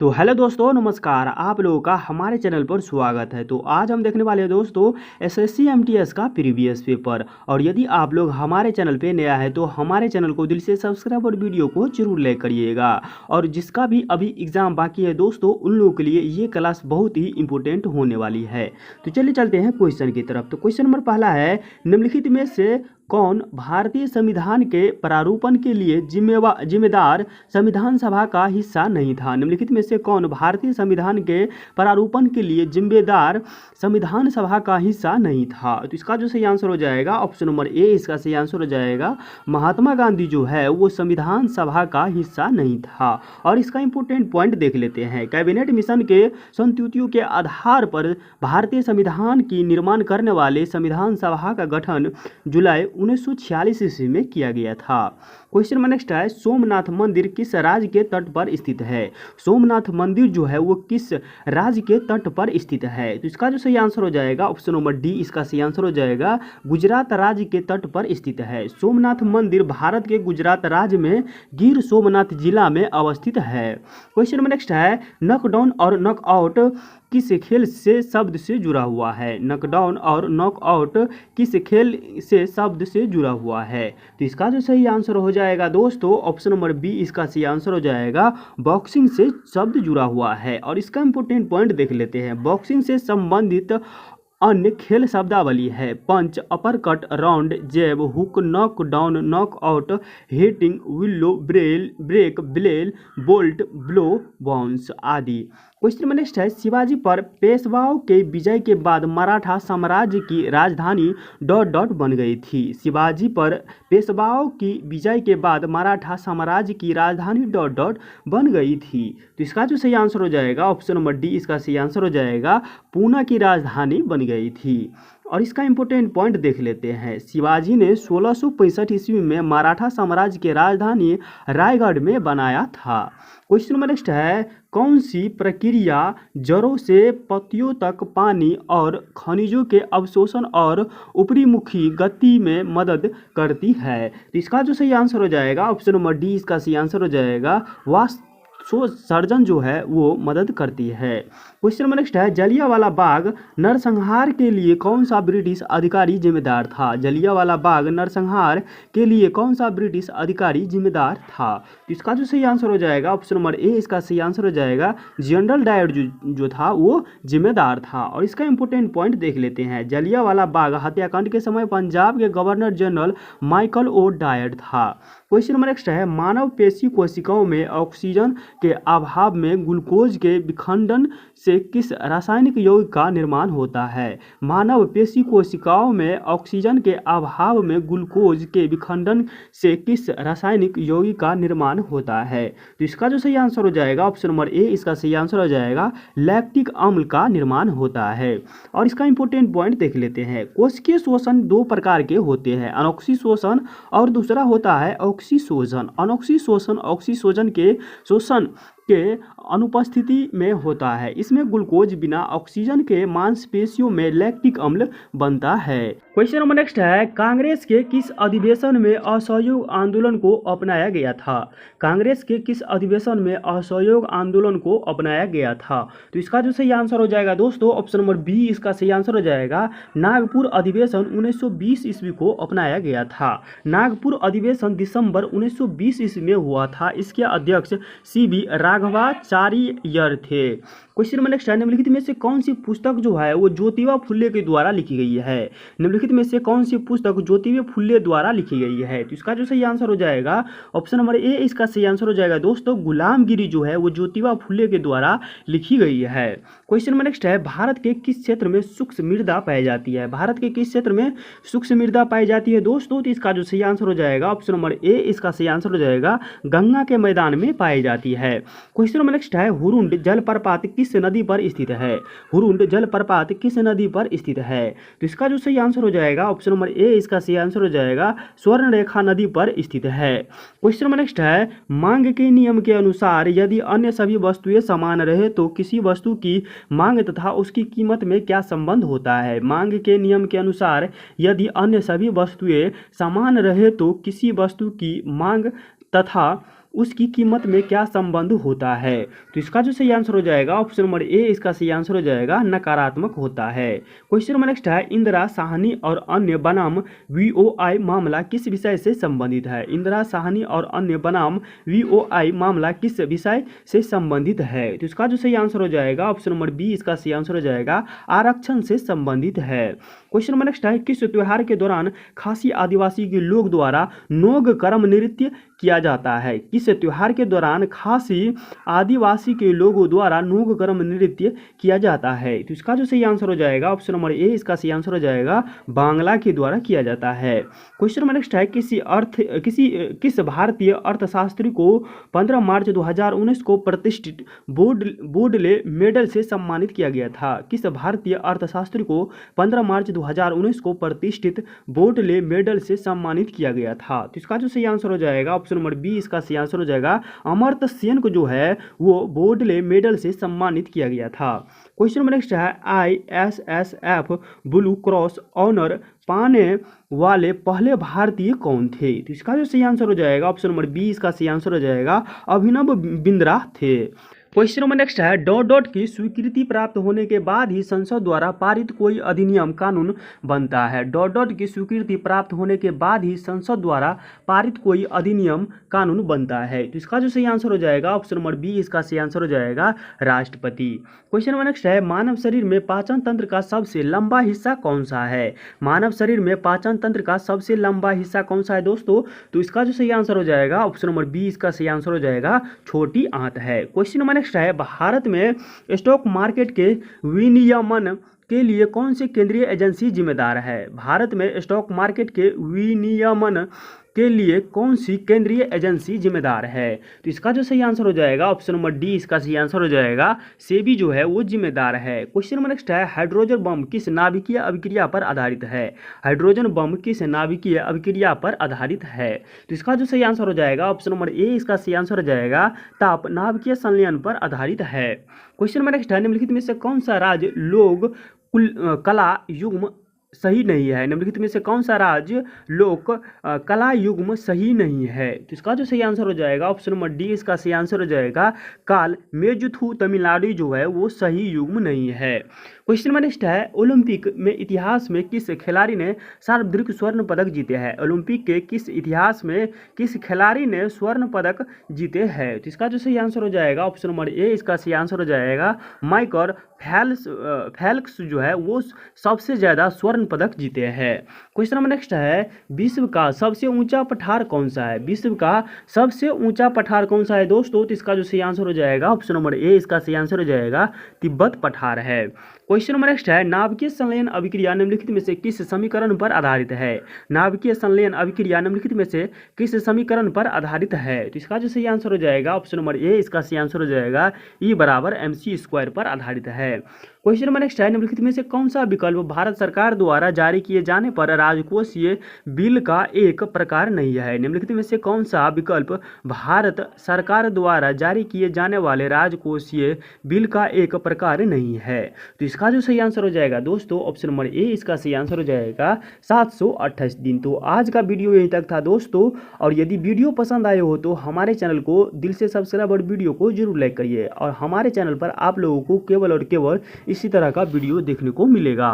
तो हेलो दोस्तों, नमस्कार। आप लोगों का हमारे चैनल पर स्वागत है। तो आज हम देखने वाले हैं दोस्तों एसएससी एमटीएस का प्रीवियस पेपर। और यदि आप लोग हमारे चैनल पे नया है तो हमारे चैनल को दिल से सब्सक्राइब और वीडियो को जरूर लाइक करिएगा। और जिसका भी अभी एग्ज़ाम बाकी है दोस्तों, उन लोगों के लिए ये क्लास बहुत ही इंपॉर्टेंट होने वाली है। तो चलिए चलते हैं क्वेश्चन की तरफ। तो क्वेश्चन नंबर पहला है, निम्नलिखित में से कौन भारतीय संविधान के प्रारूपण के लिए जिम्मेदार संविधान सभा का हिस्सा नहीं था? निम्नलिखित में से कौन भारतीय संविधान के प्रारूपण के लिए जिम्मेदार संविधान सभा का हिस्सा नहीं था? तो इसका जो सही आंसर हो जाएगा ऑप्शन नंबर ए, इसका सही आंसर हो जाएगा महात्मा गांधी जो है वो संविधान सभा का हिस्सा नहीं था। और इसका इंपोर्टेंट पॉइंट देख लेते हैं। कैबिनेट मिशन के संस्तुतियों के आधार पर भारतीय संविधान की निर्माण करने वाले संविधान सभा का गठन जुलाई 1946 ईस्वी में किया गया था। क्वेश्चन नंबर नेक्स्ट है, सोमनाथ मंदिर किस राज्य के तट पर स्थित है? सोमनाथ मंदिर जो है वो किस राज्य के तट पर स्थित है? तो इसका जो सही आंसर हो जाएगा ऑप्शन नंबर डी, इसका सही आंसर हो जाएगा गुजरात राज्य के तट पर स्थित है। सोमनाथ मंदिर भारत के गुजरात राज्य में गिर सोमनाथ जिला में अवस्थित है। क्वेश्चन नंबर नेक्स्ट है, नॉकडाउन और नॉकआउट किस खेल से शब्द से जुड़ा हुआ है? नॉकडाउन और नॉकआउट किस खेल से शब्द से जुड़ा हुआ है? तो इसका जो सही आंसर हो जाएगा दोस्तों ऑप्शन नंबर बी, इसका सही आंसर हो जाएगा बॉक्सिंग से शब्द जुड़ा हुआ है। और इसका इंपोर्टेंट पॉइंट देख लेते हैं। बॉक्सिंग से संबंधित अन्य खेल शब्दावली है punch, uppercut, round, jab, hook, knock down, knockout, hitting, willow, break, ब्लेल, बोल्ट, ब्लो, बाउंस आदि। क्वेश्चन नंबर नेक्स्ट है, शिवाजी पर पेशवाओं के विजय के बाद मराठा साम्राज्य की राजधानी डॉट डॉट बन गई थी। शिवाजी पर पेशवाओं की विजय के बाद मराठा साम्राज्य की राजधानी डॉट डॉट बन गई थी। तो इसका जो सही आंसर हो जाएगा ऑप्शन नंबर डी, इसका सही आंसर हो जाएगा पूना की राजधानी बन गई थी। और इसका इंपोर्टेंट पॉइंट देख लेते हैं। शिवाजी ने 1665 ईस्वी में मराठा साम्राज्य की राजधानी रायगढ़ में बनाया था। क्वेश्चन नंबर नेक्स्ट है, कौन सी प्रक्रिया जड़ों से पत्तियों तक पानी और खनिजों के अवशोषण और ऊपरीमुखी गति में मदद करती है? तो इसका जो सही आंसर हो जाएगा ऑप्शन नंबर डी, इसका सही आंसर हो जाएगा सर्जन जो है वो मदद करती है। क्वेश्चन नंबर नेक्स्ट है, जलियांवाला बाग नरसंहार के लिए कौन सा ब्रिटिश अधिकारी जिम्मेदार था? जलियांवाला बाग नरसंहार के लिए कौन सा ब्रिटिश अधिकारी जिम्मेदार था? तो इसका जो सही आंसर हो जाएगा ऑप्शन नंबर ए, इसका सही आंसर हो जाएगा जनरल डायर जो था वो जिम्मेदार था। और इसका इंपोर्टेंट पॉइंट देख लेते हैं। जलियांवाला बाग हत्याकांड के समय पंजाब के governor general Michael O'Dwyer था। क्वेश्चन नंबर नेक्स्ट है, मानव पेशी कोशिकाओं में ऑक्सीजन के अभाव में ग्लूकोज के विखंडन से किस रासायनिक यौगिक का निर्माण होता है? मानव पेशी कोशिकाओं में ऑक्सीजन के अभाव में ग्लूकोज के विखंडन से किस रासायनिक यौगिक का निर्माण होता है? तो इसका जो सही आंसर हो जाएगा ऑप्शन नंबर ए, इसका सही आंसर हो जाएगा लैक्टिक अम्ल का निर्माण होता है। और इसका इंपोर्टेंट पॉइंट देख लेते हैं। कोशिकीय शोषण दो प्रकार के होते हैं, अनोक्सी शोषण और दूसरा होता है ऑक्सीशोषण। अनोक्सी शोषण ऑक्सीशोषण के शोषण के अनुपस्थिति में होता है। इसमें ग्लूकोज बिना ऑक्सीजन के मांसपेशियों में लैक्टिक अम्ल बनता है। क्वेश्चन नंबर नेक्स्ट है, कांग्रेस के किस अधिवेशन में असहयोग आंदोलन को अपनाया गया था? कांग्रेस के किस अधिवेशन में असहयोग आंदोलन को अपनाया गया था? तो इसका जो सही आंसर हो जाएगा दोस्तों ऑप्शन नंबर बी, इसका सही आंसर हो जाएगा नागपुर अधिवेशन 1920 ईस्वी को अपनाया गया था। नागपुर अधिवेशन दिसंबर 1920 ईस्वी में हुआ था। इसके अध्यक्ष CB राघवाचार्य थे। क्वेश्चन नंबर नेक्स्ट है, निम्नलिखित में से कौन सी पुस्तक जो है वो ज्योतिबा फुले के द्वारा लिखी गई है? निम्नलिखित में से कौन सी पुस्तक ज्योतिबा फुले द्वारा लिखी गई है? तो इसका जो सही आंसर हो जाएगा ऑप्शन नंबर ए, इसका सही आंसर हो जाएगा दोस्तों गुलामगिरी जो है वो ज्योतिबा फुले के द्वारा लिखी गई है। क्वेश्चन नंबर नेक्स्ट है, भारत के किस क्षेत्र में सूक्ष्म मृदा पाई जाती है? भारत के किस क्षेत्र में सूक्ष्म मृदा पाई जाती है दोस्तों? तो इसका जो सही आंसर हो जाएगा ऑप्शन नंबर ए, इसका सही आंसर हो जाएगा गंगा के मैदान में पाई जाती है। क्वेश्चन नंबर नेक्स्ट है, हुरुंड जलप्रपात किस नदी पर स्थित है? हुरुंड जलप्रपात किस नदी पर स्थित है? तो इसका जो सही आंसर हो जाएगा ऑप्शन नंबर ए, इसका सही आंसर हो जाएगा स्वर्णरेखा नदी पर स्थित है। क्वेश्चन नंबर नेक्स्ट है, मांग के नियम के अनुसार यदि अन्य सभी वस्तुएं समान रहे तो किसी वस्तु की मांग तथा उसकी कीमत में क्या संबंध होता है? मांग के नियम के अनुसार यदि अन्य सभी वस्तुएं समान रहे तो किसी वस्तु की मांग तथा उसकी कीमत में क्या संबंध होता है। तो इसका जो सही आंसर हो जाएगा ऑप्शन नंबर ए, इसका सही आंसर हो जाएगा नकारात्मक होता है। क्वेश्चन नंबर नेक्स्ट है, इंदिरा साहनी और अन्य बनाम वीओआई मामला किस विषय से संबंधित है। इंदिरा साहनी और अन्य बनाम वीओआई मामला किस विषय से संबंधित है। तो इसका जो सही आंसर हो जाएगा ऑप्शन नंबर बी, इसका सही आंसर हो जाएगा आरक्षण से संबंधित है। क्वेश्चन नंबर नेक्स्ट है, किस त्योहार के दौरान खासी आदिवासी के लोग द्वारा नोग कर्म नृत्य किया जाता है। किस त्योहार के दौरान खासी आदिवासी के लोगों द्वारा नोग कर्म नृत्य किया जाता है। तो इसका जो सही आंसर हो जाएगा ऑप्शन नंबर ए, इसका सही आंसर हो जाएगा बांग्ला के द्वारा किया जाता है। क्वेश्चन नंबर नेक्स्ट है, किस भारतीय अर्थशास्त्री को 15 मार्च 2019 को प्रतिष्ठित बोडले मेडल से सम्मानित किया गया था। किस भारतीय अर्थशास्त्री को 15 मार्च 2019 को प्रतिष्ठित बोडले मेडल से सम्मानित किया गया था। तो इसका जो सही आंसर हो जाएगा ऑप्शन नंबर बी, इसका सही आंसर हो जाएगा अमर्त्य सेन को जो है वो बोडले मेडल से सम्मानित किया गया था। क्वेश्चन नंबर नेक्स्ट है, ISSF ब्लू क्रॉस ऑनर पाने वाले पहले भारतीय कौन थे। तो इसका जो सही आंसर हो जाएगा ऑप्शन नंबर बी, इसका सही आंसर हो जाएगा अभिनव बिंद्रा थे। क्वेश्चन नंबर नेक्स्ट है, डॉट डॉट की स्वीकृति प्राप्त होने के बाद ही संसद द्वारा पारित कोई अधिनियम कानून बनता है। डॉट डॉट की स्वीकृति प्राप्त होने के बाद ही संसद द्वारा पारित कोई अधिनियम कानून बनता है। तो इसका जो सही आंसर हो जाएगा ऑप्शन नंबर बी, इसका सही आंसर हो जाएगा राष्ट्रपति। क्वेश्चन नंबर नेक्स्ट है, मानव शरीर में पाचन तंत्र का सबसे लंबा हिस्सा कौन सा है। मानव शरीर में पाचन तंत्र का सबसे लंबा हिस्सा कौन सा है दोस्तों। तो इसका जो सही आंसर हो जाएगा ऑप्शन नंबर बी, इसका सही आंसर हो जाएगा छोटी आंत है। क्वेश्चन नंबर नेक्स्ट है, भारत में स्टॉक मार्केट के विनियमन के लिए कौन सी केंद्रीय एजेंसी जिम्मेदार है। भारत में स्टॉक मार्केट के विनियमन के लिए कौन सी केंद्रीय एजेंसी जिम्मेदार है। तो इसका जो सही आंसर हो जाएगा ऑप्शन नंबर डी, इसका सही आंसर हो जाएगा सेबी जो है वो जिम्मेदार है। क्वेश्चन नंबर नेक्स्ट है, हाइड्रोजन बम किस नाभिकीय अभिक्रिया पर आधारित है। हाइड्रोजन बम किस नाभिकीय अभिक्रिया पर आधारित है। तो इसका जो सही आंसर हो जाएगा ऑप्शन नंबर ए, इसका सही आंसर हो जाएगा ताप नाभिकीय संलयन पर आधारित है। क्वेश्चन नंबर नेक्स्ट है, निम्नलिखित में से कौन सा राज्य लोक कला युग्म सही नहीं है। निम्नलिखित में से कौन सा राज्य लोक कला युग्म सही नहीं है। तो इसका जो सही आंसर हो जाएगा ऑप्शन नंबर डी, इसका सही आंसर हो जाएगा काल मेजुथु तमिलनाडु जो है वो सही युग्म नहीं है। क्वेश्चन नंबर नेक्स्ट है, ओलंपिक में इतिहास में किस खिलाड़ी ने सर्वाधिक स्वर्ण पदक जीते हैं। ओलंपिक के किस इतिहास में किस खिलाड़ी ने स्वर्ण पदक जीते हैं। तो इसका जो सही आंसर हो जाएगा ऑप्शन नंबर ए, इसका सही आंसर हो जाएगा माइकल फेल्प्स जो है वो सबसे ज्यादा स्वर्ण पदक जीते हैं। क्वेश्चन नंबर नेक्स्ट है, विश्व का सबसे ऊंचा पठार कौन सा है। विश्व का सबसे ऊंचा पठार कौन सा है दोस्तों। तो इसका जो सही आंसर हो जाएगा ऑप्शन नंबर ए, इसका सही आंसर हो जाएगा तिब्बत पठार है। क्वेश्चन नंबर नेक्स्ट है, नाभिकीय संलयन अभिक्रिया निम्नलिखित में से किस समीकरण पर आधारित है। नाभिकीय संलयन अभिक्रिया निम्नलिखित में से किस समीकरण पर आधारित है। तो इसका जो सही आंसर हो जाएगा ऑप्शन नंबर ए, इसका सही आंसर हो जाएगा E बराबर mc² पर आधारित है। क्वेश्चन नंबर नेक्स्ट है, निम्नलिखित में से कौन सा विकल्प भारत सरकार द्वारा जारी किए जाने पर राजकोषीय बिल का एक प्रकार नहीं है। निम्नलिखित में से कौन सा विकल्प भारत सरकार द्वारा जारी किए जाने वाले राजकोषीय बिल का एक प्रकार नहीं है। तो इसका जो सही आंसर हो जाएगा दोस्तों ऑप्शन नंबर ए, इसका सही आंसर हो जाएगा 728 दिन। तो आज का वीडियो यहीं तक था दोस्तों, और यदि वीडियो पसंद आए हो तो हमारे चैनल को दिल से सब्सक्राइब और वीडियो को जरूर लाइक करिए, और हमारे चैनल पर आप लोगों को केवल और केवल इसी तरह का वीडियो देखने को मिलेगा।